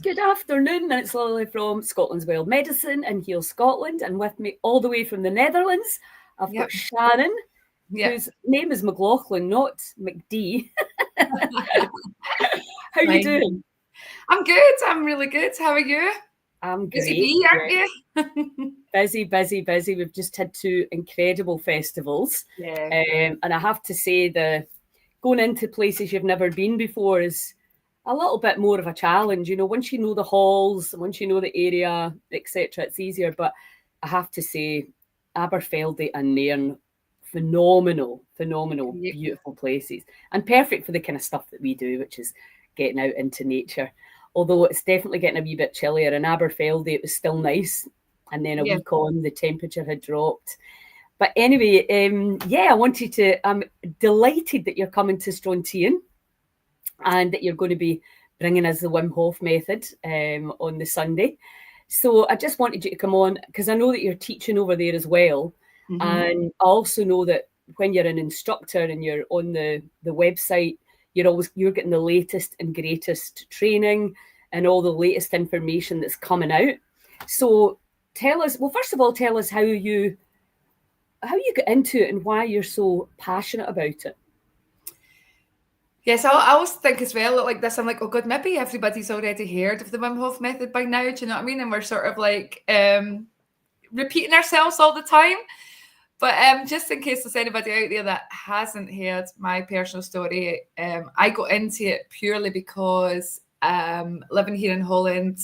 Good afternoon, and it's Lily from Scotland's Wild Medicine in Heal Scotland, and with me all the way from the Netherlands, I've got Sharon, whose name is McGlaughin, not McD. How are you doing? I'm good. I'm really good. How are you? I'm great. Busy, aren't you? Busy. We've just had 2 incredible festivals. Yeah. And I have to say, going into places you've never been before is a little bit more of a challenge. You know, once you know the halls, once you know the area, etc., it's easier. But I have to say, Aberfeldy and Nairn, phenomenal, beautiful places, and perfect for the kind of stuff that we do, which is getting out into nature. Although it's definitely getting a wee bit chillier. In Aberfeldy, it was still nice, and then a week on, the temperature had dropped. But anyway, I'm delighted that you're coming to Strontian and that you're going to be bringing us the Wim Hof method on the Sunday. So I just wanted you to come on because I know that you're teaching over there as well. Mm-hmm. And I also know that when you're an instructor and you're on the website, you're getting the latest and greatest training and all the latest information that's coming out. So first of all, tell us how you got into it and why you're so passionate about it. Yes, I always think as well like this. I'm like, oh God, maybe everybody's already heard of the Wim Hof method by now. Do you know what I mean? And we're sort of like repeating ourselves all the time. But just in case there's anybody out there that hasn't heard my personal story, I got into it purely because living here in Holland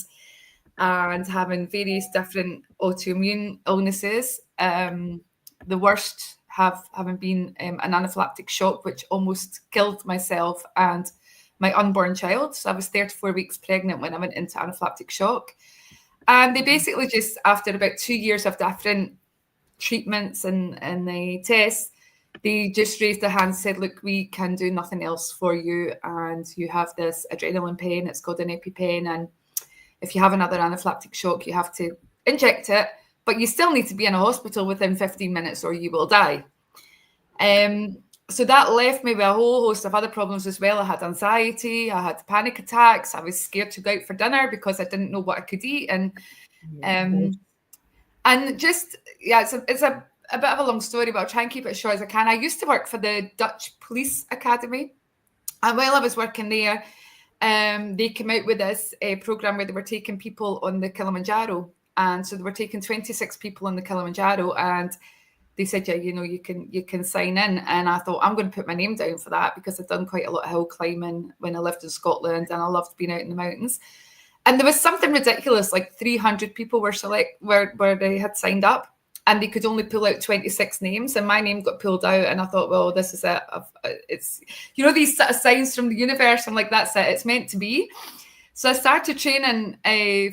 and having various different autoimmune illnesses, the worst having been an anaphylactic shock, which almost killed myself and my unborn child. So I was 34 weeks pregnant when I went into anaphylactic shock. And they basically just, after about 2 years of different treatments and the tests, they just raised their hand and said, look, we can do nothing else for you. And you have this adrenaline pen. It's called an EpiPen. And if you have another anaphylactic shock, you have to inject it. But you still need to be in a hospital within 15 minutes or you will die. So that left me with a whole host of other problems as well. I had anxiety, I had panic attacks, I was scared to go out for dinner because I didn't know what I could eat. And just, it's a bit of a long story, but I'll try and keep it as short as I can. I used to work for the Dutch Police Academy. And while I was working there, they came out with this program where they were taking people on the Kilimanjaro. And so they were taking 26 people on the Kilimanjaro, and they said, you can sign in. And I thought, I'm going to put my name down for that because I've done quite a lot of hill climbing when I lived in Scotland, and I loved being out in the mountains. And there was something ridiculous, like 300 people were where they had signed up, and they could only pull out 26 names, and my name got pulled out. And I thought, well, this is it. It's, these sort of signs from the universe. I'm like, that's it. It's meant to be. So I started training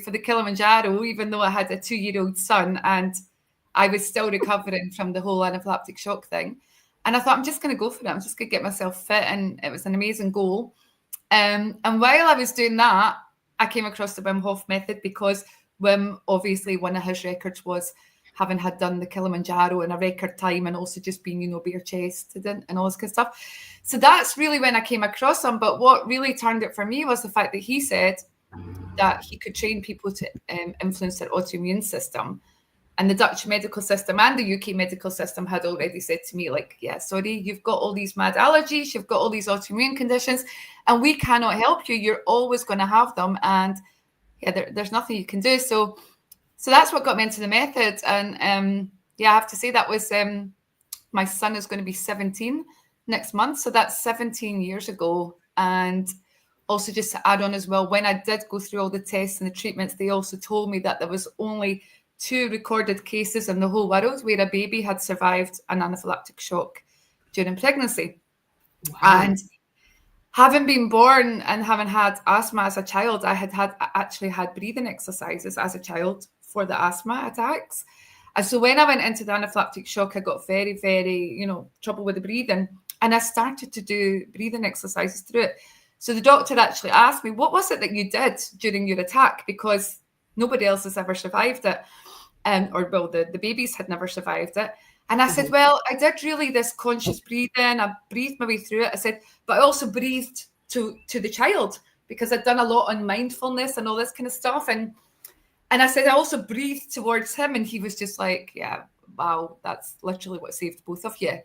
for the Kilimanjaro, even though I had a 2-year-old son, and I was still recovering from the whole anaphylactic shock thing. And I thought, I'm just going to go for it. I'm just going to get myself fit. And it was an amazing goal. And while I was doing that, I came across the Wim Hof method because Wim, obviously, one of his records was having had done the Kilimanjaro in a record time and also just being, bare chested and all this kind of stuff. So that's really when I came across him. But what really turned it for me was the fact that he said that he could train people to influence their autoimmune system. And the Dutch medical system and the UK medical system had already said to me, like, yeah, sorry, you've got all these mad allergies, you've got all these autoimmune conditions, and we cannot help you. You're always going to have them. And there's nothing you can do. So that's what got me into the method. And I have to say that was my son is going to be 17 next month. So that's 17 years ago. And also just to add on as well, when I did go through all the tests and the treatments, they also told me that there was only 2 recorded cases in the whole world where a baby had survived an anaphylactic shock during pregnancy. Wow. And having been born and having had asthma as a child, I actually had breathing exercises as a child for the asthma attacks. And so when I went into the anaphylactic shock, I got very, very, trouble with the breathing. And I started to do breathing exercises through it. So the doctor actually asked me, what was it that you did during your attack? Because nobody else has ever survived it. The babies had never survived it. And I said, well, I did really this conscious breathing. I breathed my way through it. I said, but I also breathed to the child because I'd done a lot on mindfulness and all this kind of stuff. And I said, I also breathed towards him, and he was just like, yeah, wow, that's literally what saved both of you.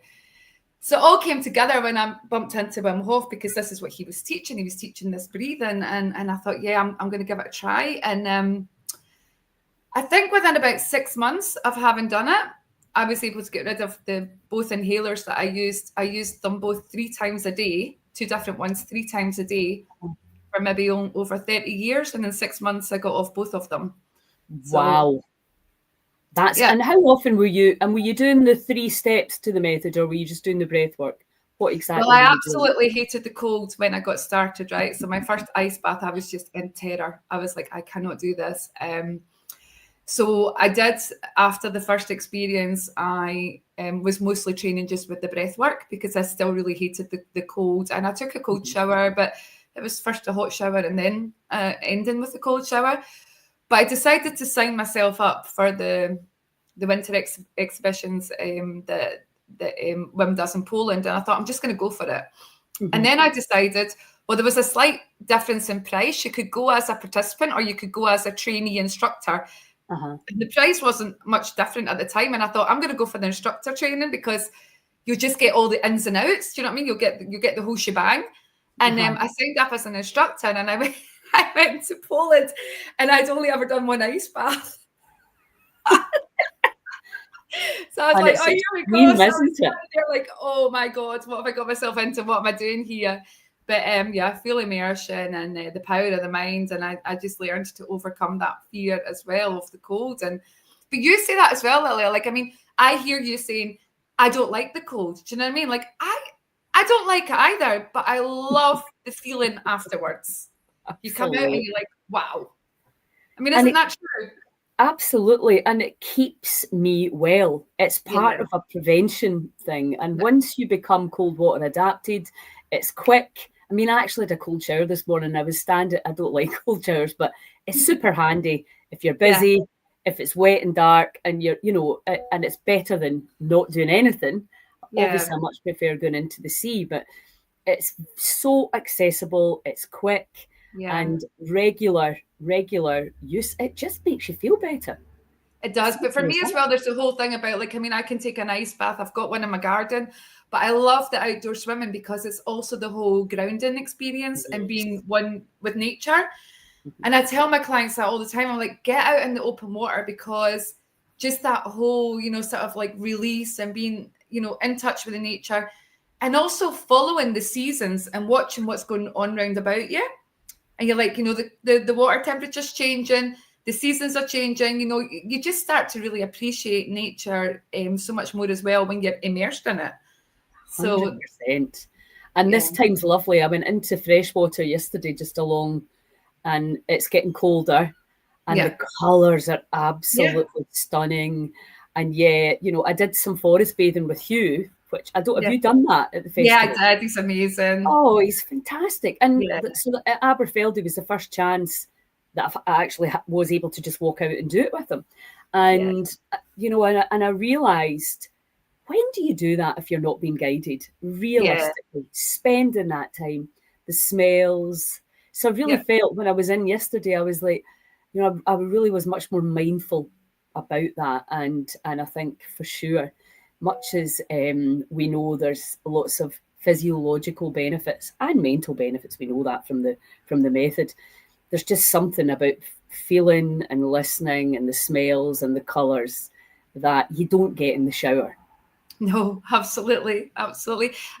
So it all came together when I bumped into Wim Hof, because this is what he was teaching. He was teaching this breathing, and I thought, yeah, I'm going to give it a try. And I think within about 6 months of having done it, I was able to get rid of both inhalers that I used. I used them both 3 times a day, 2 different ones, 3 times a day for maybe over 30 years. And in 6 months, I got off both of them. Wow. That's, yeah. And how often were you doing the 3 steps to the method, or were you just doing the breath work? What exactly? Well, I absolutely hated the cold when I got started, right? So my first ice bath, I was just in terror. I was like, I cannot do this. So I did, after the first experience, I was mostly training just with the breath work, because I still really hated the cold. And I took a cold shower, but it was first a hot shower and then ending with the cold shower. But I decided to sign myself up for the winter exhibitions that Wim does in Poland. And I thought, I'm just going to go for it. Mm-hmm. And then I decided, well, there was a slight difference in price. You could go as a participant, or you could go as a trainee instructor. And the price wasn't much different at the time. And I thought, I'm going to go for the instructor training, because you just get all the ins and outs. Do you know what I mean? You get the whole shebang. And I signed up as an instructor, and I went to Poland, and I'd only ever done 1 ice bath. So I was like, oh, here we go. So I was there like, oh my God, what have I got myself into? What am I doing here? But yeah, full immersion and the power of the mind. And I just learned to overcome that fear as well of the cold. But you say that as well, Lilia. Like, I mean, I hear you saying, I don't like the cold. Do you know what I mean? Like, I don't like it either, but I love the feeling afterwards. You come out and you're like, wow. I mean, isn't that true? Absolutely. And it keeps me well. It's part of a prevention thing. And once you become cold water adapted, it's quick. I mean, I actually had a cold shower this morning. I was standing, I don't like cold showers, but it's super handy if you're busy, if it's wet and dark, and and it's better than not doing anything. Obviously, I much prefer going into the sea, but it's so accessible, it's quick, and regular use. It just makes you feel better. It does. But for me as well, there's the whole thing about, like, I mean, I can take an ice bath. I've got one in my garden, but I love the outdoor swimming, because it's also the whole grounding experience and being one with nature. And I tell my clients that all the time. I'm like, get out in the open water, because just that whole, sort of like release and being, in touch with the nature, and also following the seasons and watching what's going on round about you. And you're like, the water temperature's changing, the seasons are changing, you just start to really appreciate nature so much more as well when you're immersed in it. So 100%. And this time's lovely. I went into freshwater yesterday just along, and it's getting colder, and the colours are absolutely stunning. And I did some forest bathing with Hugh, which I don't, have you done that at the festival? Yeah, I did. He's amazing. Oh, he's fantastic. And so at Aberfeldy was the first chance that I actually was able to just walk out and do it with him. And, and I realised, when do you do that if you're not being guided? Realistically, spending that time, the smells. So I really felt when I was in yesterday, I was like, I really was much more mindful about that. And I think for sure, much as we know there's lots of physiological benefits and mental benefits, we know that from the method, there's just something about feeling and listening and the smells and the colours that you don't get in the shower. No, absolutely.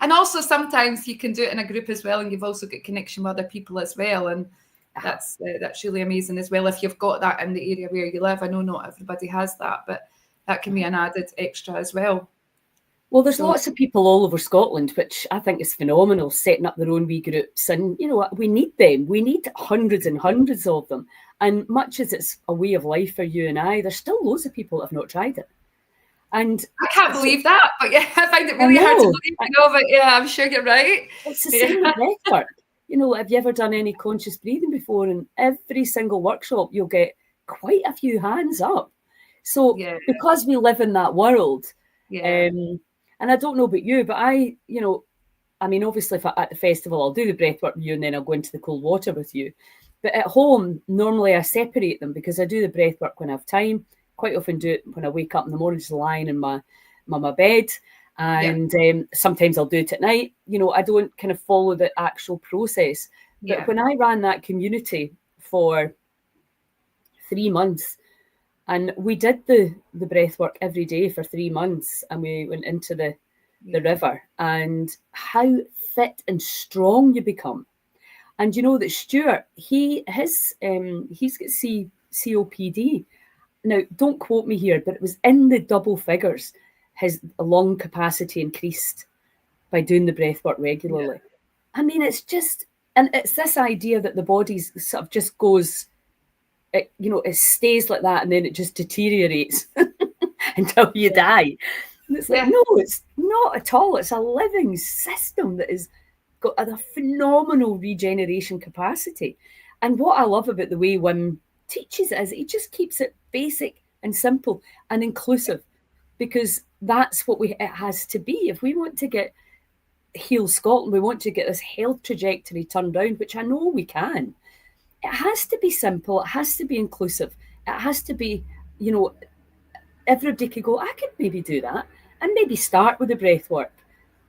And also sometimes you can do it in a group as well, and you've also got connection with other people as well, and that's really amazing as well if you've got that in the area where you live. I know not everybody has that, but that can be an added extra as well. Well, there's lots of people all over Scotland, which I think is phenomenal, setting up their own wee groups. And, we need them. We need hundreds and hundreds of them. And much as it's a way of life for you and I, there's still loads of people that have not tried it. And I can't believe that, but I find it really hard to believe, but I'm sure you're right. It's the same with breath work. Have you ever done any conscious breathing before? In every single workshop, you'll get quite a few hands up. So because we live in that world, and I don't know about you, but I, I mean, obviously, if at the festival, I'll do the breath work with you and then I'll go into the cold water with you. But at home, normally I separate them because I do the breath work when I have time. Quite often do it when I wake up in the morning, just lying in my bed. And sometimes I'll do it at night. You know, I don't kind of follow the actual process. But when I ran that community for 3 months, and we did the breath work every day for 3 months, and we went into the river, and how fit and strong you become. And you know that Stuart, he's got COPD. Now, don't quote me here, but it was in the double figures. His lung capacity increased by doing the breath work regularly. Yeah. I mean, it's this idea that the body's sort of just goes, it stays like that, and then it just deteriorates until you die. And it's like, no, it's not at all. It's a living system that has got a phenomenal regeneration capacity. And what I love about the way Wim teaches it is he just keeps it basic and simple and inclusive, because that's what it has to be. If we want to heal Scotland, we want to get this health trajectory turned around, which I know we can. It has to be simple. It has to be inclusive. It has to be, everybody could go, I could maybe do that, and maybe start with the breath work.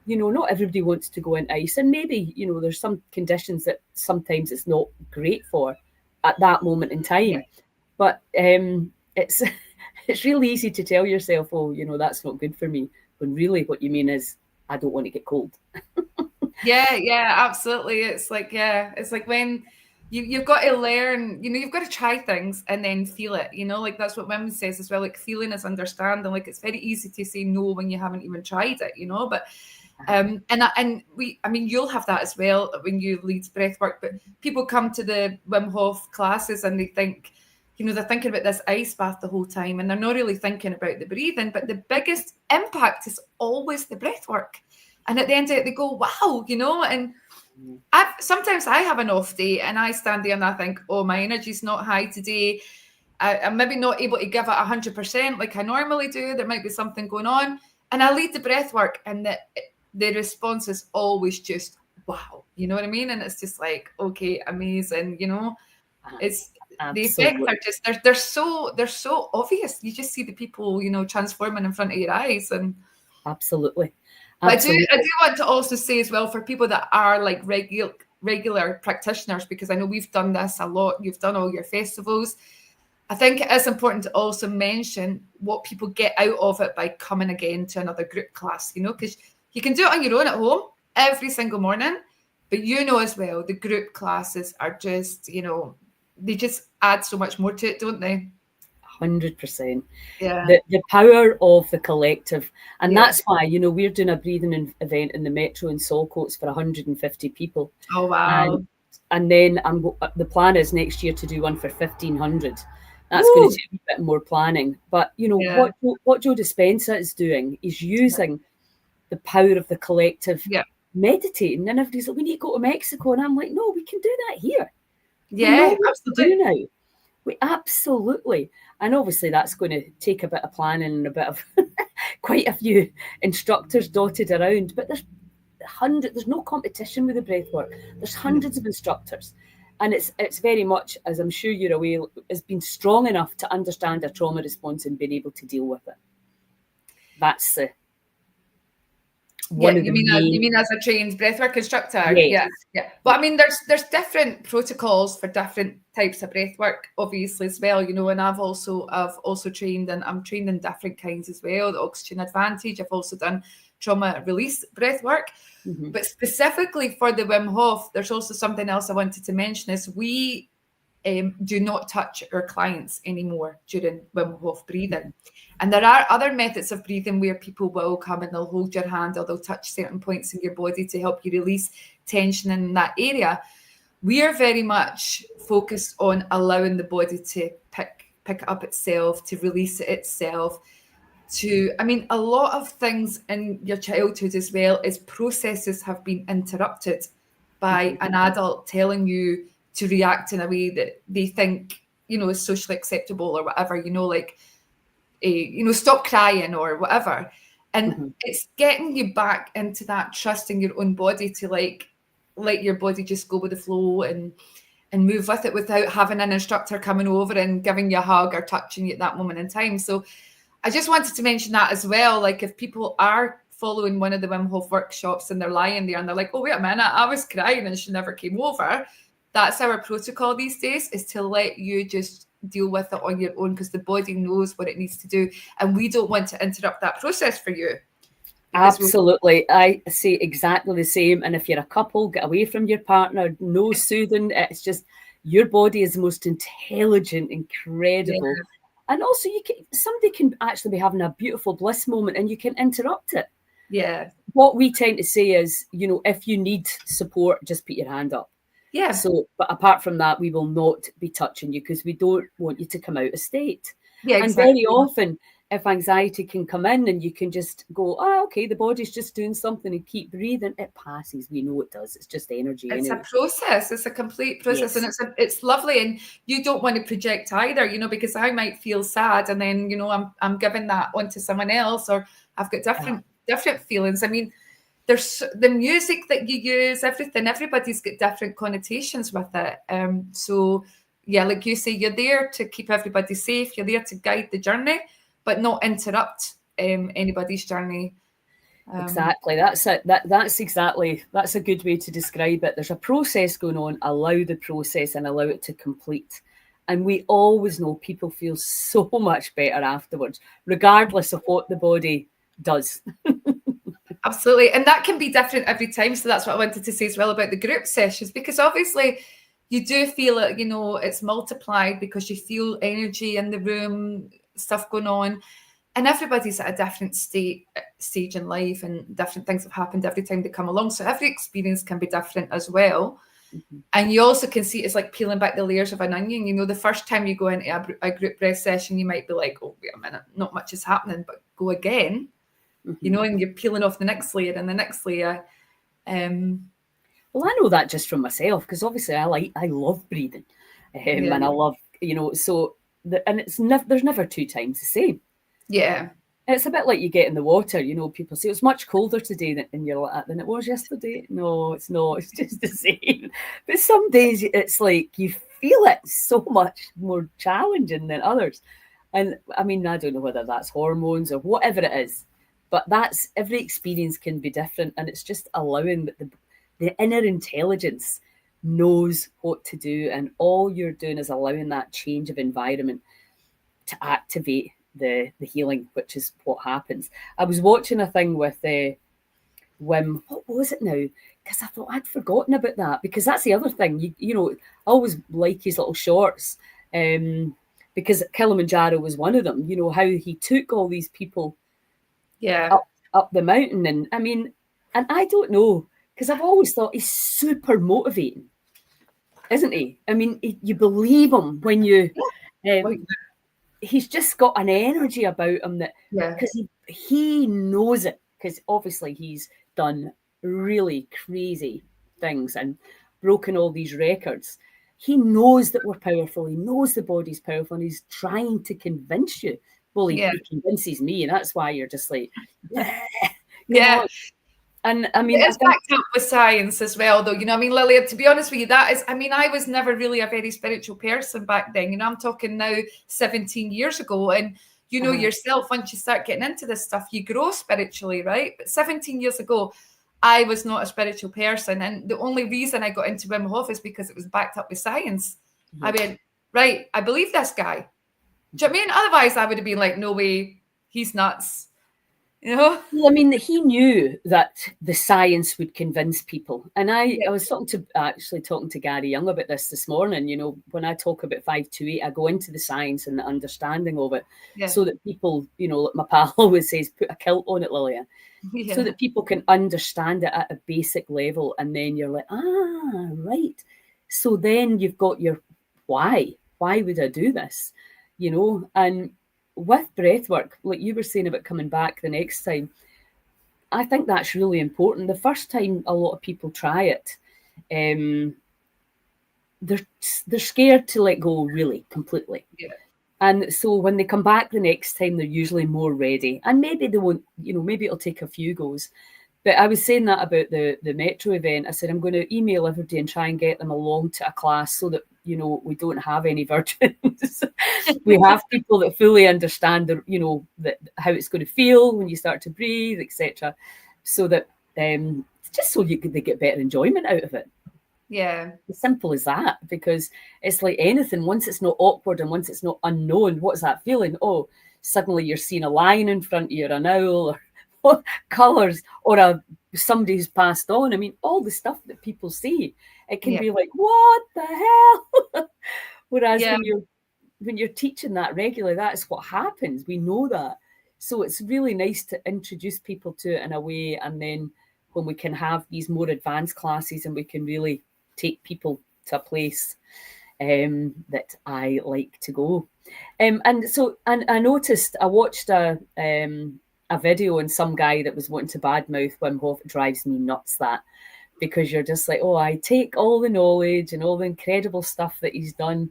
Not everybody wants to go in ice, and maybe, there's some conditions that sometimes it's not great for at that moment in time. Yeah. But it's really easy to tell yourself, oh, that's not good for me, when really what you mean is, I don't want to get cold. Yeah, absolutely. It's like when you've got to learn, you've got to try things and then feel it, like that's what Wim says as well, like feeling is understanding. Like it's very easy to say no when you haven't even tried it, but you'll have that as well when you lead breath work. But people come to the Wim Hof classes and they think, they're thinking about this ice bath the whole time, and they're not really thinking about the breathing. But the biggest impact is always the breath work. And at the end of it, they go, wow, and sometimes I have an off day and I stand there and I think, oh, my energy's not high today. I'm maybe not able to give it 100% like I normally do. There might be something going on. And I lead the breath work, and the response is always just, wow. You know what I mean? And it's just like, okay, amazing. It's the effects are just, they're so obvious. You just see the people, transforming in front of your eyes. And absolutely. But I do want to also say as well, for people that are like regular practitioners, because I know we've done this a lot, you've done all your festivals. I think it is important to also mention what people get out of it by coming again to another group class, because you can do it on your own at home every single morning, but as well, the group classes are just, they just add so much more to it, don't they? 100%. Yeah. The power of the collective. And that's why, we're doing a breathing event in the Metro in Saltcoats for 150 people. Oh, wow. And then the plan is next year to do one for 1,500. That's going to take a bit more planning. But, what Joe Dispenza is doing is using the power of the collective, meditating. And everybody's like, we need to go to Mexico. And I'm like, no, we can do that here. Yeah, absolutely. We absolutely. And obviously that's going to take a bit of planning and a bit of quite a few instructors dotted around. But there's no competition with the breath work. There's hundreds of instructors. And it's very much, as I'm sure you're aware, has been strong enough to understand a trauma response and being able to deal with it. That's the you mean as a trained breathwork instructor? Yes. Yeah. But I mean, there's different protocols for different types of breathwork, obviously as well. And I've also trained, and I'm trained in different kinds as well. The Oxygen Advantage. I've also done trauma release breathwork. Mm-hmm. But specifically for the Wim Hof, there's also something else I wanted to mention is we do not touch our clients anymore during Wim Hof breathing. And there are other methods of breathing where people will come and they'll hold your hand or they'll touch certain points in your body to help you release tension in that area. We are very much focused on allowing the body to pick it up itself, to release it itself. A lot of things in your childhood as well as processes have been interrupted by an adult telling you to react in a way that they think, is socially acceptable or whatever, stop crying or whatever. And it's getting you back into that trust in your own body to like let your body just go with the flow and move with it without having an instructor coming over and giving you a hug or touching you at that moment in time. So I just wanted to mention that as well. Like if people are following one of the Wim Hof workshops and they're lying there and they're like, oh, wait a minute, I was crying and she never came over. That's our protocol these days, is to let you just deal with it on your own, because the body knows what it needs to do. And we don't want to interrupt that process for you. Absolutely. I say exactly the same. And if you're a couple, get away from your partner, no soothing. It's just, your body is the most intelligent, incredible. Yeah. And also somebody can actually be having a beautiful bliss moment and you can interrupt it. Yeah. What we tend to say is, if you need support, just put your hand up. Yeah. So, but apart from that, we will not be touching you because we don't want you to come out of state. Yeah, exactly. And very often, if anxiety can come in and you can just go, okay, the body's just doing something, and keep breathing, it passes. We know it does. It's just energy. It's a process. It's a complete process. Yes. And it's lovely. And you don't want to project either, because I might feel sad and then, I'm giving that onto someone else, or I've got different feelings. I mean, there's the music that you use, everything, everybody's got different connotations with it. So yeah, like you say, you're there to keep everybody safe. You're there to guide the journey, but not interrupt anybody's journey. Exactly. That's it. That's a good way to describe it. There's a process going on. Allow the process and allow it to complete. And we always know people feel so much better afterwards, regardless of what the body does. Absolutely. And that can be different every time. So that's what I wanted to say as well about the group sessions, because obviously you do feel it, it's multiplied because you feel energy in the room, stuff going on. And everybody's at a different stage in life, and different things have happened every time they come along. So every experience can be different as well. Mm-hmm. And you also can see it's like peeling back the layers of an onion. The first time you go into a group breath session, you might be like, oh, wait a minute, not much is happening, but go again. Mm-hmm. And you're peeling off the next layer and the next layer. Well, I know that just from myself, because obviously I love breathing, and I love, so and there's never two times the same. Yeah. It's a bit like you get in the water, people say it's much colder today than it was yesterday. No, it's not. It's just the same. But some days it's like you feel it so much more challenging than others. And I mean, I don't know whether that's hormones or whatever it is, but every experience can be different. And it's just allowing that the inner intelligence knows what to do. And all you're doing is allowing that change of environment to activate the healing, which is what happens. I was watching a thing with Wim, what was it now? Because I thought I'd forgotten about that, because that's the other thing. I always like his little shorts, because Kilimanjaro was one of them. How he took all these people up the mountain, and I mean, and I don't know, because I've always thought he's super motivating, isn't he? I mean, you believe him when you he's just got an energy about him that, because he knows it, because obviously he's done really crazy things and broken all these records. He knows that we're powerful. He knows the body's powerful, and he's trying to convince you. Well, he convinces me, and that's why you're just like, yeah. And I mean, it's backed up with science as well, though. Lily, to be honest with you, I was never really a very spiritual person back then. I'm talking now 17 years ago. And, yourself, once you start getting into this stuff, you grow spiritually, right? But 17 years ago, I was not a spiritual person. And the only reason I got into Wim Hof is because it was backed up with science. Mm-hmm. I went, right, I believe this guy. Do you know what I mean? Otherwise, I would have been like, no way, he's nuts. Well, I mean, he knew that the science would convince people. And I was talking to Gary Young about this morning. When I talk about 528, I go into the science and the understanding of it, so that people, like my pal always says, put a kilt on it, Lilia, so that people can understand it at a basic level. And then you're like, right. So then you've got your why. Why would I do this? And with breath work, like you were saying about coming back the next time, I think that's really important. The first time a lot of people try it, they're scared to let go, really, completely. Yeah. And so when they come back the next time, they're usually more ready. And maybe they won't, maybe it'll take a few goes. But I was saying that about the Metro event. I said, I'm going to email everybody and try and get them along to a class so that, we don't have any virgins. We have people that fully understand, that how it's going to feel when you start to breathe, etc. So that just so they get better enjoyment out of it. Yeah. As simple as that, because it's like anything. Once it's not awkward and once it's not unknown, what's that feeling? Oh, suddenly you're seeing a lion in front of you, or an owl, or colours, or somebody who's passed on. I mean, all the stuff that people see, it can be like, what the hell? Whereas when you're teaching that regularly, that's what happens. We know that. So it's really nice to introduce people to it in a way, and then when we can have these more advanced classes and we can really take people to a place that I like to go. And I noticed, I watched a video on some guy that was wanting to badmouth Wim Hof. It drives me nuts, that, because you're just like, oh, I take all the knowledge and all the incredible stuff that he's done.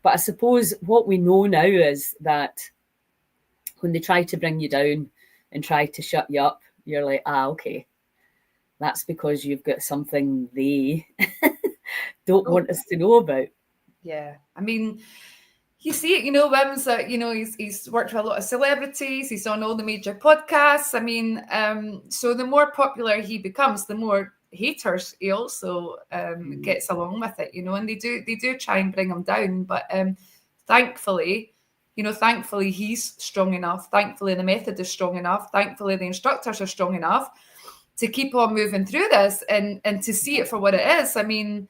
But I suppose what we know now is that when they try to bring you down and try to shut you up, you're like, okay, that's because you've got something they don't want us to know about. Yeah. I mean, you see it, Wim's, he's worked with a lot of celebrities. He's on all the major podcasts. I mean, so the more popular he becomes, the more haters he also gets along with it, and they do try and bring him down. But thankfully he's strong enough. Thankfully, the method is strong enough. Thankfully, the instructors are strong enough to keep on moving through this and to see it for what it is. I mean,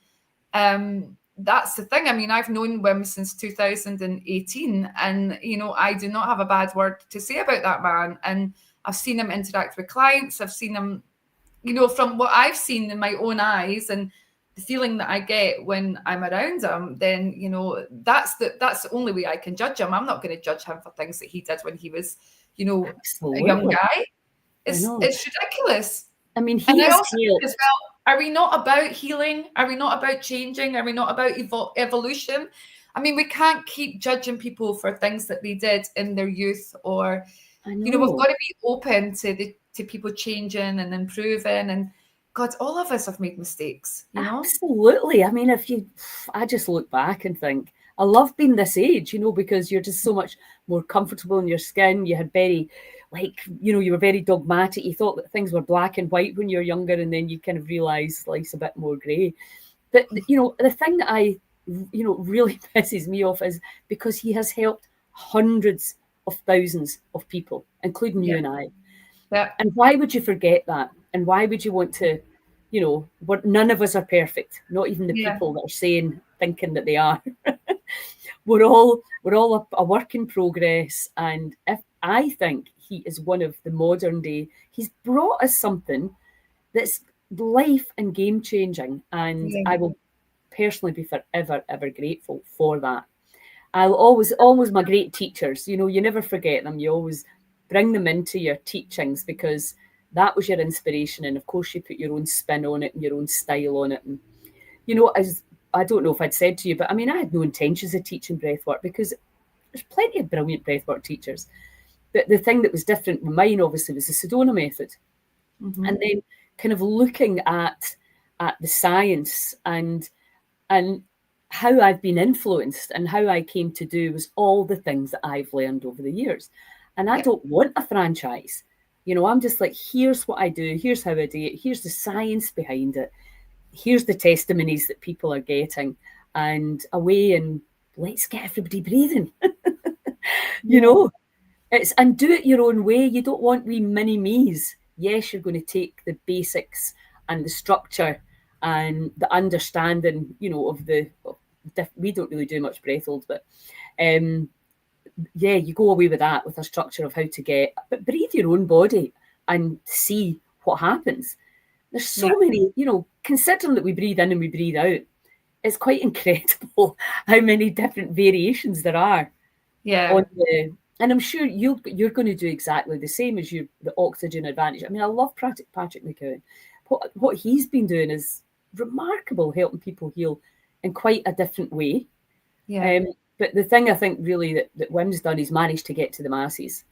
that's the thing. I mean, I've known Wim since 2018, and, I do not have a bad word to say about that man. And I've seen him interact with clients. I've seen him, from what I've seen in my own eyes and the feeling that I get when I'm around him, then, that's the only way I can judge him. I'm not going to judge him for things that he did when he was, Absolutely. a young guy. It's ridiculous. I mean, and I also think as well, are we not about healing? Are we not about changing? Are we not about evolution? I mean, we can't keep judging people for things that they did in their youth, or, we've got to be open to people changing and improving. And God, all of us have made mistakes, Absolutely. I mean, I just look back and think, I love being this age, because you're just so much more comfortable in your skin. You had very, you were very dogmatic. You thought that things were black and white when you were younger, and then you kind of realised life's a bit more grey. But, the thing that really pisses me off is because he has helped hundreds of thousands of people, including you and I. Yeah. And why would you forget that? And why would you want to, none of us are perfect, not even the people that are thinking that they are. We're all a work in progress. And if I think he is one of the modern day, he's brought us something that's life and game changing. And I will personally be forever, ever grateful for that. I'll always my great teachers, you never forget them. You always bring them into your teachings because that was your inspiration. And of course you put your own spin on it and your own style on it. And, as I don't know if I'd said to you, but I mean, I had no intentions of teaching breathwork because there's plenty of brilliant breathwork teachers. But the thing that was different with mine, obviously, was the Sedona method. Mm-hmm. And then kind of looking at the science and how I've been influenced and how I came to do was all the things that I've learned over the years. And I don't want a franchise. I'm just like, here's what I do. Here's how I do it. Here's the science behind it. Here's the testimonies that people are getting, and away, and let's get everybody breathing. And do it your own way. You don't want wee mini me's. Yes, you're going to take the basics and the structure and the understanding, we don't really do much breath holds, but you go away with that, with a structure of how to get, but breathe your own body and see what happens. There's so many, considering that we breathe in and we breathe out, it's quite incredible how many different variations there are. Yeah. And I'm sure you're going to do exactly the same as the oxygen advantage. I mean, I love Patrick McGlaughin. What he's been doing is remarkable, helping people heal in quite a different way. Yeah. But the thing I think really that Wim's done is managed to get to the masses.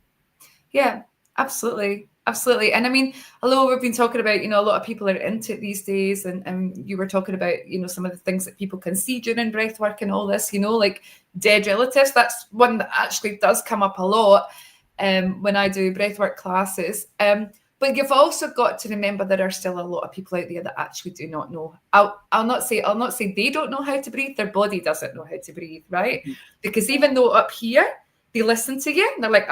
Yeah, absolutely. Absolutely. And I mean, although we've been talking about, a lot of people are into it these days, and you were talking about, some of the things that people can see during breath work and all this, like dead relatives. That's one that actually does come up a lot when I do breathwork classes. But you've also got to remember there are still a lot of people out there that actually do not know. I'll not say they don't know how to breathe. Their body doesn't know how to breathe, right? Mm-hmm. Because even though up here they listen to you and they're like,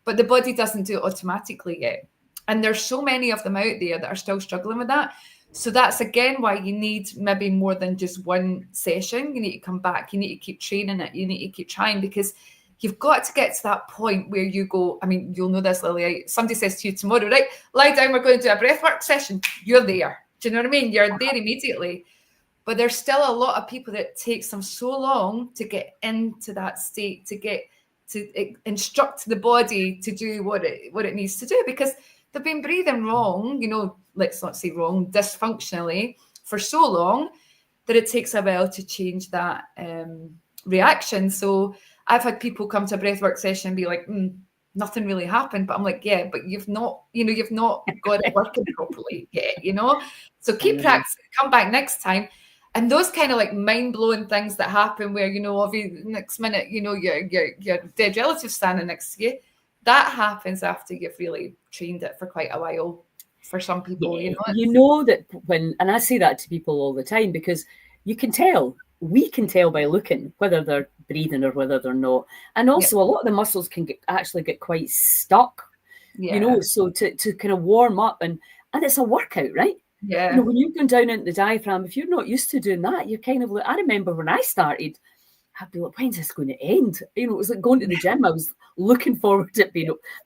but the body doesn't do it automatically yet. And there's so many of them out there that are still struggling with that. So that's again why you need maybe more than just one session. You need to come back. You need to keep training it. You need to keep trying, because you've got to get to that point where you go, I mean, you'll know this, Lily. Somebody says to you tomorrow, right, lie down, we're going to do a breathwork session. You're there. Do you know what I mean? You're there immediately. But there's still a lot of people that it takes them so long to get into that state, to instruct the body to do what it needs to do, because they've been breathing wrong, let's not say wrong, dysfunctionally for so long that it takes a while to change that reaction. So I've had people come to a breathwork session and be like, nothing really happened. But I'm like, yeah, but you've not got it working properly yet, So keep practicing, come back next time. And those kind of like mind-blowing things that happen where, obviously next minute, your dead relative standing next to you, that happens after you've really trained it for quite a while for some people, yeah, that and I say that to people all the time, because we can tell by looking whether they're breathing or whether they're not. And also a lot of the muscles can actually get quite stuck, so to kind of warm up and it's a workout, right? Yeah. When you're going down into the diaphragm, if you're not used to doing that, you're kind of like, I remember when I started, I'd be like, when's this going to end? It was like going to the gym. I was looking forward to it,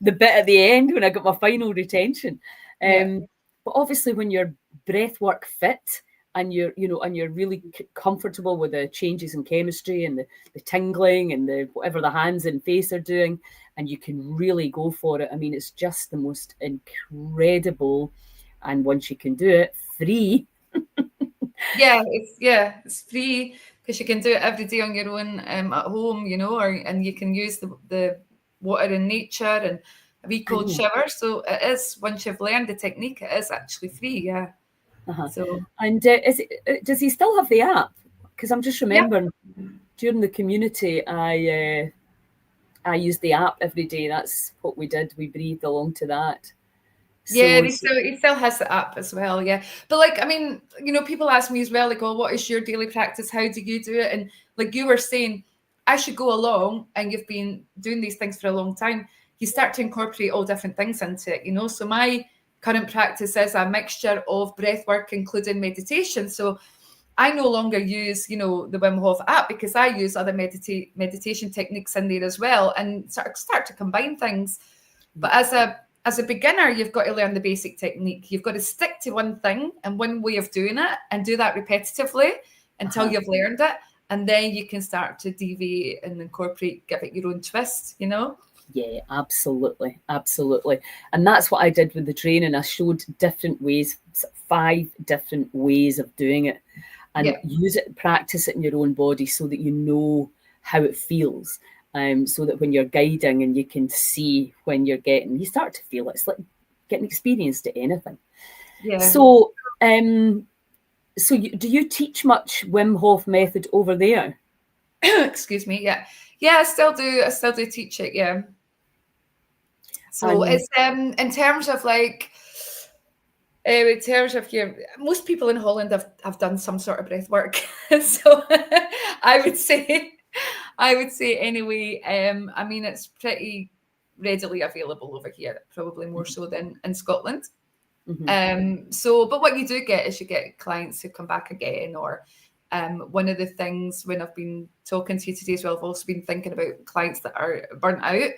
the bit at the end when I got my final retention. But obviously when you're breathwork fit and you're really comfortable with the changes in chemistry and the tingling and the whatever the hands and face are doing, and you can really go for it. I mean, it's just the most incredible. And once you can do it, free. It's free, because you can do it every day on your own at home, and you can use the water in nature and a wee cold shower. So it is, once you've learned the technique, it is actually free. Yeah. So, and does he still have the app? Because I'm just remembering during the community, I used the app every day. That's what we did. We breathed along to that. So, he still has the app as well, yeah. But like, I mean, people ask me as well, like, oh, what is your daily practice? How do you do it? And like you were saying, as you go along and you've been doing these things for a long time, you start to incorporate all different things into it, So my current practice is a mixture of breath work, including meditation. So I no longer use, the Wim Hof app, because I use other meditation techniques in there as well, and start to combine things. But as a beginner, you've got to learn the basic technique. You've got to stick to one thing and one way of doing it, and do that repetitively until you've learned it. And then you can start to deviate and incorporate, give it your own twist, Yeah, absolutely. Absolutely. And that's what I did with the training. I showed different ways, 5 different ways of doing it, and use it, practice it in your own body so that you know how it feels. So that when you're guiding and you can see when you start to feel it. It's like getting experience to anything. Yeah. So, do you teach much Wim Hof method over there? Excuse me. Yeah. I still do teach it. Yeah. So it's in terms of like, most people in Holland have done some sort of breath work. So I would say anyway, I mean, it's pretty readily available over here, probably more so than in Scotland. But what you do get is you get clients who come back again, or one of the things when I've been talking to you today as well, I've also been thinking about clients that are burnt out,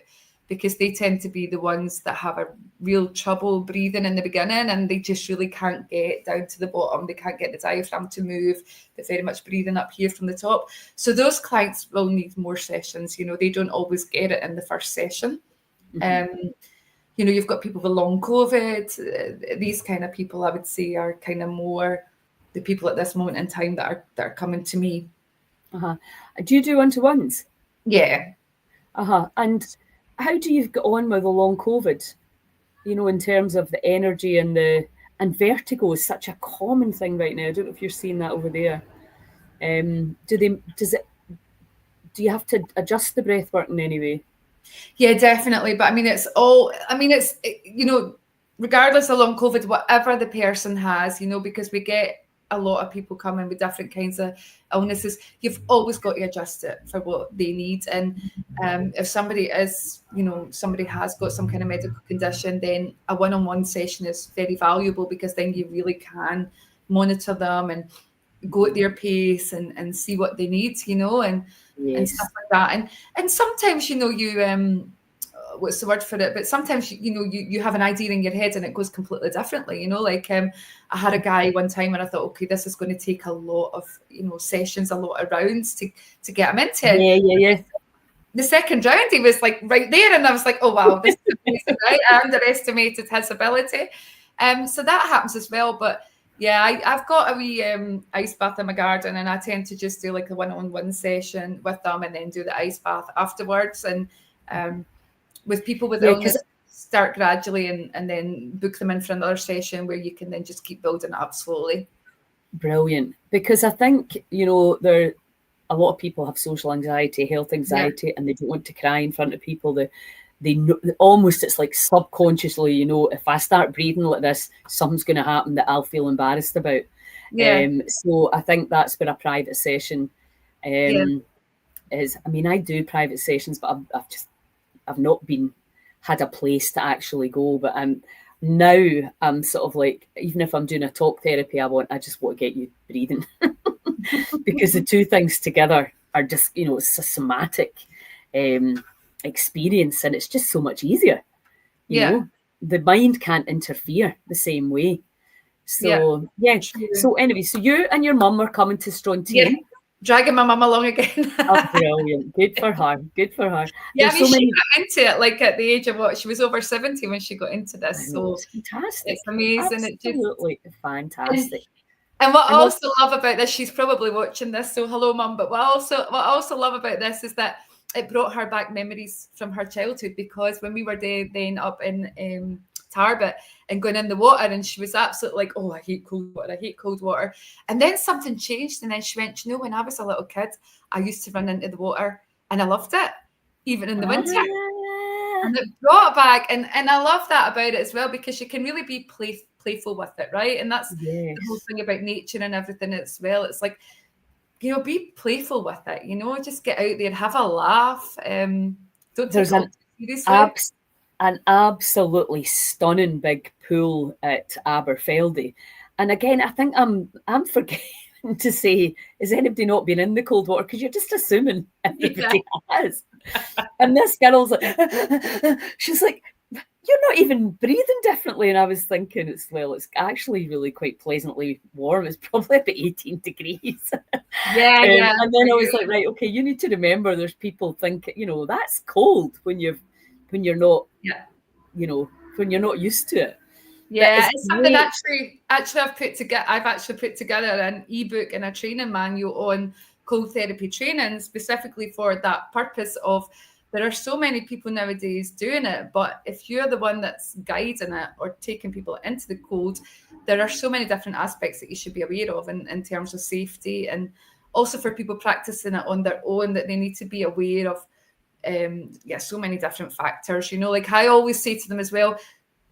because they tend to be the ones that have a real trouble breathing in the beginning, and they just really can't get down to the bottom. They can't get the diaphragm to move. They're very much breathing up here from the top. So those clients will need more sessions. They don't always get it in the first session. You've got people with long COVID. These kind of people, I would say, are kind of more the people at this moment in time that are coming to me. Do you do one-to-ones? Yeah. And how do you get on with the long COVID? You know, in terms of the energy and vertigo is such a common thing right now. I don't know if you're seeing that over there. Do you have to adjust the breath work in any way? Yeah, definitely. But I mean, regardless of long COVID, whatever the person has, because we get a lot of people coming with different kinds of illnesses, you've always got to adjust it for what they need. And if somebody somebody has got some kind of medical condition, then a one-on-one session is very valuable, because then you really can monitor them and go at their pace and see what they need, and stuff Yes. like that. And sometimes, what's the word for it? But sometimes, you have an idea in your head and it goes completely differently, I had a guy one time and I thought, okay, this is going to take a lot of, sessions, a lot of rounds to get him into it. Yeah. The second round, he was like right there, and I was like, oh wow, this is amazing, right? I underestimated his ability. So that happens as well. But yeah, I've got a wee ice bath in my garden, and I tend to just do like a one-on-one session with them, and then do the ice bath afterwards. And with people with illness, start gradually, and then book them in for another session where you can then just keep building it up slowly. Brilliant. Because I think, there a lot of people have social anxiety, health anxiety, and they don't want to cry in front of people. They know, almost, it's like subconsciously, if I start breathing like this, something's going to happen that I'll feel embarrassed about. Yeah. So I think that's where a private session is. I mean, I do private sessions, but I've not had a place to actually go. But now I'm sort of like, even if I'm doing a talk therapy, I just want to get you breathing. Because the two things together are just, it's a somatic experience, and it's just so much easier. You know, the mind can't interfere the same way. So So anyway, so you and your mum were coming to Strontian. Dragging my mum along again. Oh, brilliant. Good for her. Yeah, I mean, she got into it like at the age of she was over 70 when she got into this. So it's fantastic. It's amazing. Absolutely fantastic. And what I also love about this, she's probably watching this, so hello, Mum. But what I also love about this is that it brought her back memories from her childhood, because when we were then up in Tarbert and going in the water, and she was absolutely like, oh, I hate cold water. And then something changed, and then she went, when I was a little kid, I used to run into the water and I loved it, even in the winter. And it brought back, and I love that about it as well, because you can really be playful with it, right? And that's the whole thing about nature and everything as well. It's like, be playful with it, just get out there, have a laugh. Don't take it seriously. An absolutely stunning big pool at Aberfeldy. And again, I think I'm forgetting to say, has anybody not been in the cold water? Because you're just assuming everybody has. And this girl's like, she's like, you're not even breathing differently. And I was thinking, it's actually really quite pleasantly warm. It's probably about 18 degrees. Yeah. And then I was like, right, okay, you need to remember there's people thinking, that's cold when you're not, when you're not used to it. Yeah, it's something actually I've actually put together an ebook and a training manual on cold therapy training, specifically for that purpose of, there are so many people nowadays doing it, but if you're the one that's guiding it or taking people into the cold, there are so many different aspects that you should be aware of in terms of safety, and also for people practicing it on their own, that they need to be aware of so many different factors. Like I always say to them as well,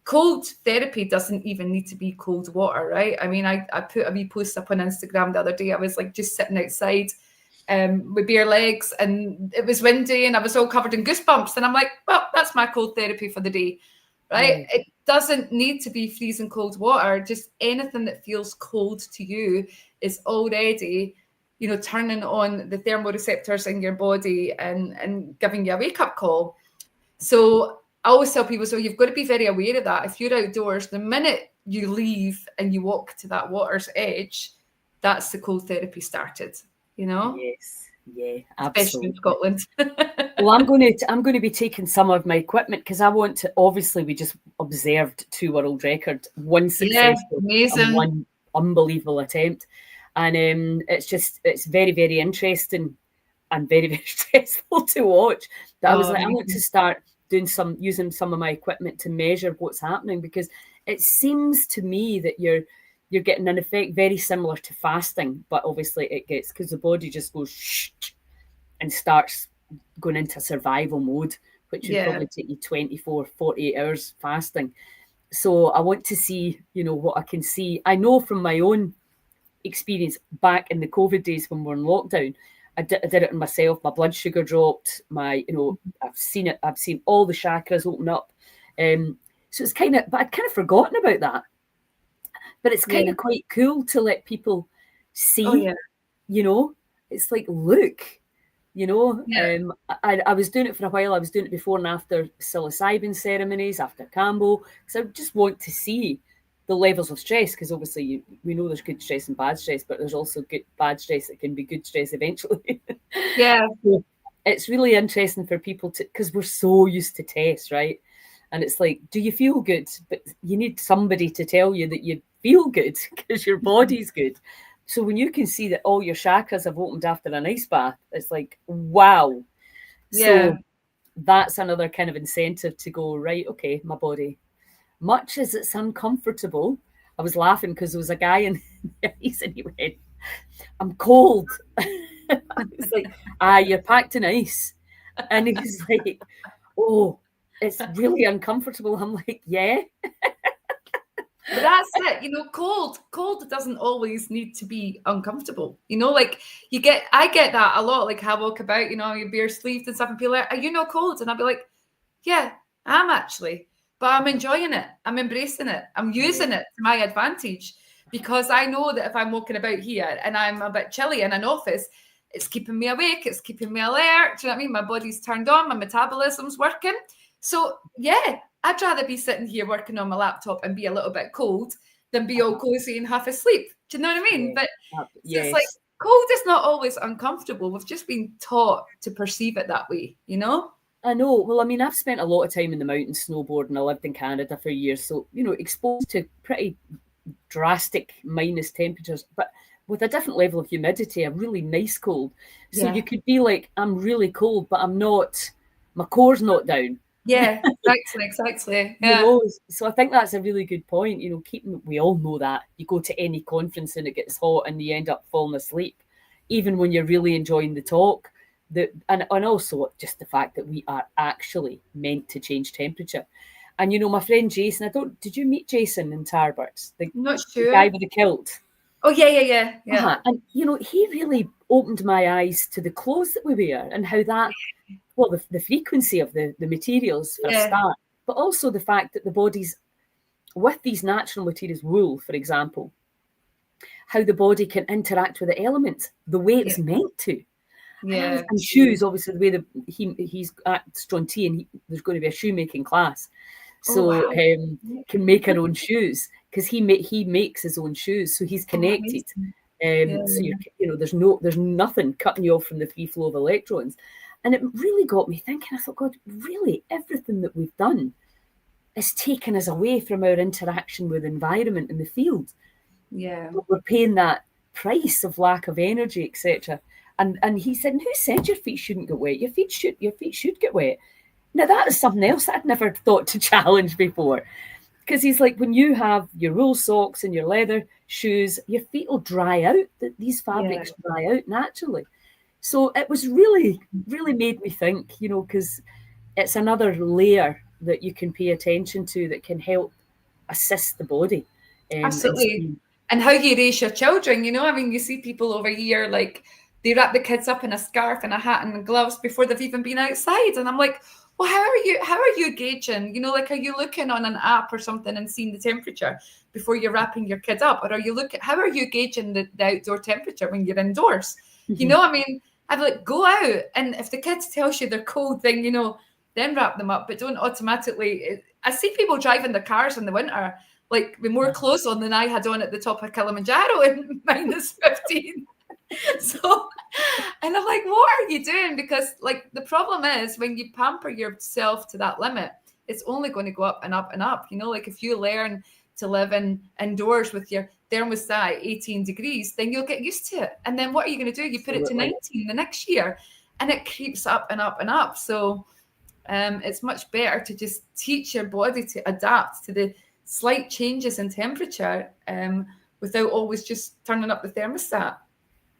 cold therapy doesn't even need to be cold water, right? I mean, I put a wee post up on Instagram the other day. I was like just sitting outside with bare legs, and it was windy, and I was all covered in goosebumps, and I'm like, well, that's my cold therapy for the day, right? It doesn't need to be freezing cold water. Just anything that feels cold to you is already, turning on the thermoreceptors in your body and giving you a wake-up call. So I always tell people, so you've got to be very aware of that. If you're outdoors, the minute you leave and you walk to that water's edge, that's the cold therapy started, Yes, yeah, absolutely. Especially in Scotland. Well, I'm going to be taking some of my equipment, because I want to. Obviously, we just observed 2 world records, 1 successful, and 1 unbelievable attempt, and it's very, very interesting. and very, very stressful to watch, that I was like, I amazing. want to start using some of my equipment to measure what's happening, because it seems to me that you're getting an effect very similar to fasting, but obviously it gets, because the body just goes shh and starts going into survival mode, which would probably take you 24, 48 hours fasting. So I want to see, what I can see. I know from my own experience back in the COVID days when we're in lockdown, I did it on myself. My blood sugar dropped. I've seen it. I've seen all the chakras open up. So it's kind of, but I'd kind of forgotten about that. But it's kind of quite cool to let people see, it's like, look, I was doing it for a while. I was doing it before and after psilocybin ceremonies, after Cambo, because I just want to see the levels of stress, because obviously we know there's good stress and bad stress, but there's also bad stress that can be good stress eventually. So it's really interesting for people to, because we're so used to tests, right? And it's like, do you feel good? But you need somebody to tell you that you feel good, because your body's good. So when you can see that all your chakras have opened after an ice bath, it's like, wow. So that's another kind of incentive to go, right, okay, my body, much as it's uncomfortable. I was laughing because there was a guy in the ice and he went, I'm cold. It's like, you're packed in ice. And he's like, oh, it's really uncomfortable. I'm like, yeah. But that's it, cold doesn't always need to be uncomfortable. Like I get that a lot. Like I walk about, you're bare sleeved and stuff, and people are like, are you not cold? And I'll be like, yeah, I'm actually, but I'm enjoying it. I'm embracing it. I'm using it to my advantage, because I know that if I'm walking about here and I'm a bit chilly in an office, it's keeping me awake. It's keeping me alert. Do you know what I mean? My body's turned on. My metabolism's working. So I'd rather be sitting here working on my laptop and be a little bit cold than be all cozy and half asleep. Do you know what I mean? But it's like, cold is not always uncomfortable. We've just been taught to perceive it that way, I know. Well, I mean, I've spent a lot of time in the mountains snowboarding. I lived in Canada for years. So, exposed to pretty drastic minus temperatures, but with a different level of humidity, a really nice cold. So you could be like, I'm really cold, but I'm not, my core's not down. Yeah, exactly. Yeah. So I think that's a really good point. We all know that. You go to any conference and it gets hot and you end up falling asleep, even when you're really enjoying the talk. And also just the fact that we are actually meant to change temperature. And my friend Jason, did you meet Jason in Tarbert? Not sure. The guy with the kilt. Oh yeah. And he really opened my eyes to the clothes that we wear and how that, well, the frequency of the materials for a start, but also the fact that the body's, with these natural materials, wool, for example, how the body can interact with the elements the way it's meant to. And shoes, obviously, the way that he's at Strontian, there's going to be a shoemaking class. So can make our own shoes, because he makes his own shoes, so he's connected. So there's nothing cutting you off from the free flow of electrons. And it really got me thinking. I thought, God, really, everything that we've done is taken us away from our interaction with the environment in the field. But we're paying that price of lack of energy, etc. And he said, who said your feet shouldn't get wet? Your feet should get wet. Now, that is something else I'd never thought to challenge before. Because he's like, when you have your wool socks and your leather shoes, your feet will dry out. These fabrics dry out naturally. So it was really, really made me think, because it's another layer that you can pay attention to that can help assist the body. Absolutely. And how you raise your children, I mean, you see people over here, like, they wrap the kids up in a scarf and a hat and gloves before they've even been outside. And I'm like, well, how are you gauging? Like, are you looking on an app or something and seeing the temperature before you're wrapping your kid up? Or how are you gauging the outdoor temperature when you're indoors? I mean, I'd like, go out, and if the kids tells you they're cold, then then wrap them up, but don't automatically. I see people driving their cars in the winter, like, with more clothes on than I had on at the top of Kilimanjaro in minus 15. So, and I'm like, what are you doing? Because, like, the problem is when you pamper yourself to that limit, it's only going to go up and up and up. Like, if you learn to live indoors with your thermostat 18 degrees, then you'll get used to it. And then what are you going to do? You put it to 19 the next year. and it creeps up and up and up. So it's much better to just teach your body to adapt to the slight changes in temperature without always just turning up the thermostat.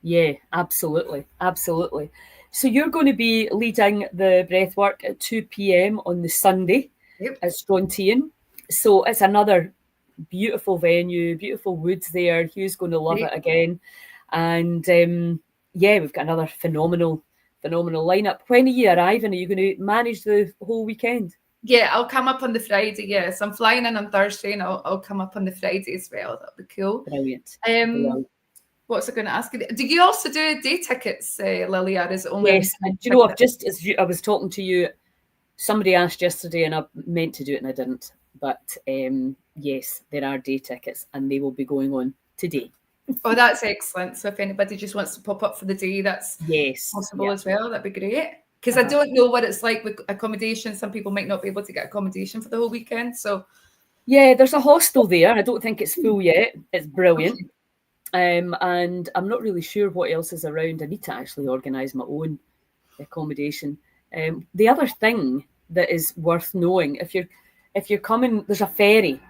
Yeah, absolutely. Absolutely. So you're going to be leading the breath work at 2 p.m. on the Sunday at Strontian. So it's another beautiful venue, beautiful woods there. Hugh's going to love it again. And we've got another phenomenal lineup. When are you arriving? Are you going to manage the whole weekend? Yeah, I'll come up on the Friday. Yes, I'm flying in on Thursday, and I'll come up on the Friday as well. That'll be cool. Brilliant. What's I going to ask you? Do you also do day tickets, Lily, or is it only? Yes. And do you know, I was talking to you, somebody asked yesterday, and I meant to do it and I didn't. But yes, there are day tickets, and they will be going on today. Oh, that's excellent. So if anybody just wants to pop up for the day, that's possible as well. That'd be great. Because I don't know what it's like with accommodation. Some people might not be able to get accommodation for the whole weekend. So yeah, there's a hostel there. I don't think it's full yet. It's brilliant. And I'm not really sure what else is around. I need to actually organise my own accommodation. The other thing that is worth knowing, if you're coming, there's a ferry.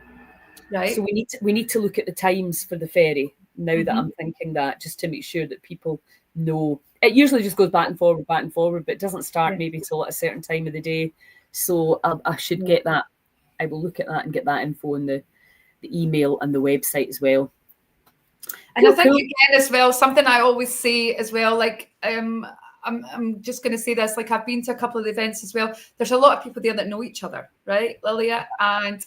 Right. So we need to look at the times for the ferry now that I'm thinking that, just to make sure that people know. It usually just goes back and forward, but it doesn't start maybe till at a certain time of the day. So I should get that. I will look at that and get that info in the email and the website as well. And I think again as well, something I always say as well, like I'm just going to say this, like I've been to a couple of events as well. There's a lot of people there that know each other, right, Lilia? And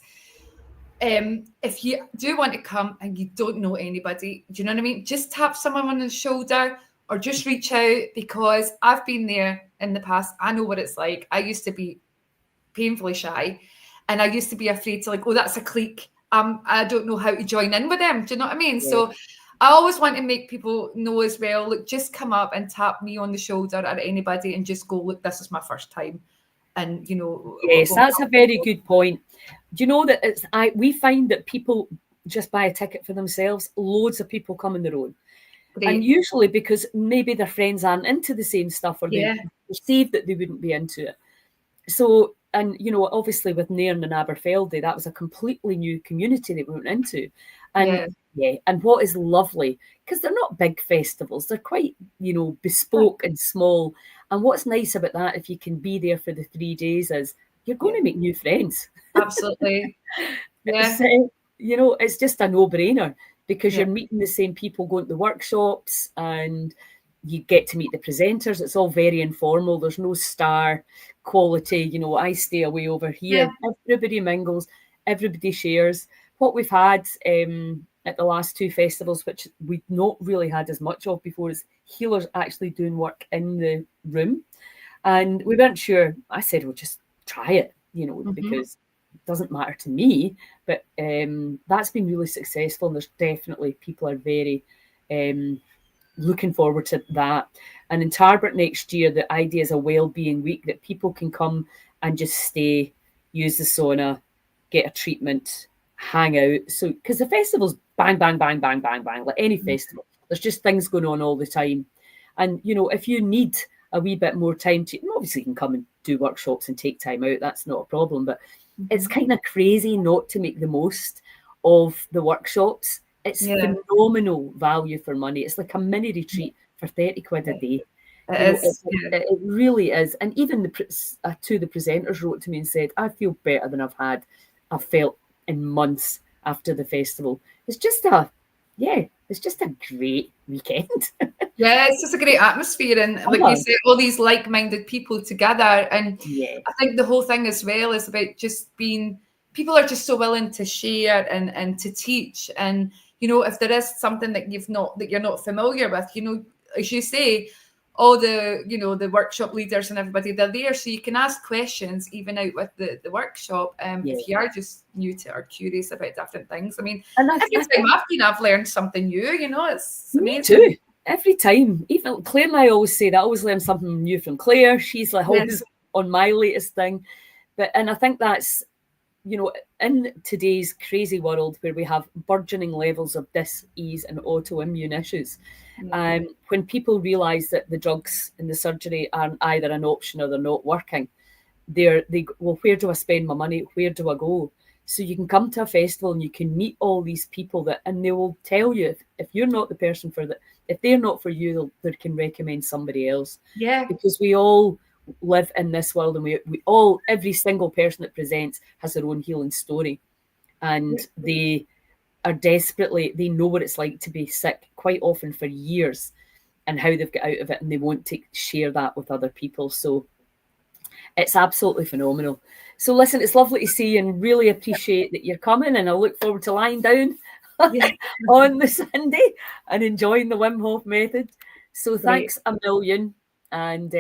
if you do want to come and you don't know anybody, do you know what I mean? Just tap someone on the shoulder or just reach out, because I've been there in the past. I know what it's like. I used to be painfully shy, and I used to be afraid to, like, oh, that's a clique. I don't know how to join in with them. Do you know what I mean? Yeah. So I always want to make people know as well, look, just come up and tap me on the shoulder or anybody and just go, look, this is my first time. And, you know. Yes, that's a very good point. Do you know that we find that people just buy a ticket for themselves. Loads of people come on their own. Great. And usually because maybe their friends aren't into the same stuff, or they perceive that they wouldn't be into it. So, and, you know, obviously with Nairn and Aberfeldy, that was a completely new community that we went into. And and what is lovely, because they're not big festivals, they're quite, you know, bespoke and small. And what's nice about that, if you can be there for the 3 days, is you're going to make new friends. Absolutely. Yeah. You know, it's just a no-brainer, because you're meeting the same people, going to the workshops, and you get to meet the presenters. It's all very informal. There's no star quality. You know, I stay away over here. Everybody mingles. Everybody shares. What we've had at the last two festivals, which we've not really had as much of before, is healers actually doing work in the room. And we weren't sure. I said, well, just try it, you know, because it doesn't matter to me. But that's been really successful. And there's definitely, people are very looking forward to that. And in Tarbert next year, the idea is a well-being week that people can come and just stay, use the sauna, get a treatment, hang out. So, because the festival's bang, bang, bang, bang, bang, bang, like any festival. There's just things going on all the time. And, you know, if you need a wee bit more time to, obviously you can come and do workshops and take time out. That's not a problem. But it's kind of crazy not to make the most of the workshops. It's phenomenal value for money. It's like a mini retreat for 30 quid a day. It really is. And even the presenters wrote to me and said, I feel better than I've felt in months after the festival. It's just a great weekend. Yeah, it's just a great atmosphere, and like you said, all these like-minded people together. And I think the whole thing as well is about just being, people are just so willing to share and to teach. And, you know, if there is something that you're not familiar with, you know, as you say, all the, you know, the workshop leaders and everybody, they're there, so you can ask questions even out with the workshop. If you are just new to or curious about different things. I mean, every time I've learned something new, you know, it's amazing. Me too. Every time. Even Claire and I always say that. I always learn something new from Claire. She's like always on my latest thing. And I think that's you know, in today's crazy world where we have burgeoning levels of dis-ease and autoimmune issues, when people realise that the drugs and the surgery aren't either an option or they're not working, well, where do I spend my money? Where do I go? So you can come to a festival and you can meet all these people and they will tell you if you're not the person for that, if they're not for you, they can recommend somebody else. Yeah. Because we all live in this world, and we all, every single person that presents has their own healing story, and they are they know what it's like to be sick quite often for years and how they've got out of it, and they want to share that with other people. So it's absolutely phenomenal. So listen, it's lovely to see you and really appreciate that you're coming, and I look forward to lying down on the Sunday and enjoying the Wim Hof method. So thanks a million, and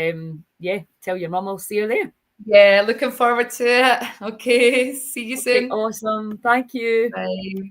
tell your mum I'll see her there. Yeah, looking forward to it. Okay, see you soon. Awesome. Thank you. Bye.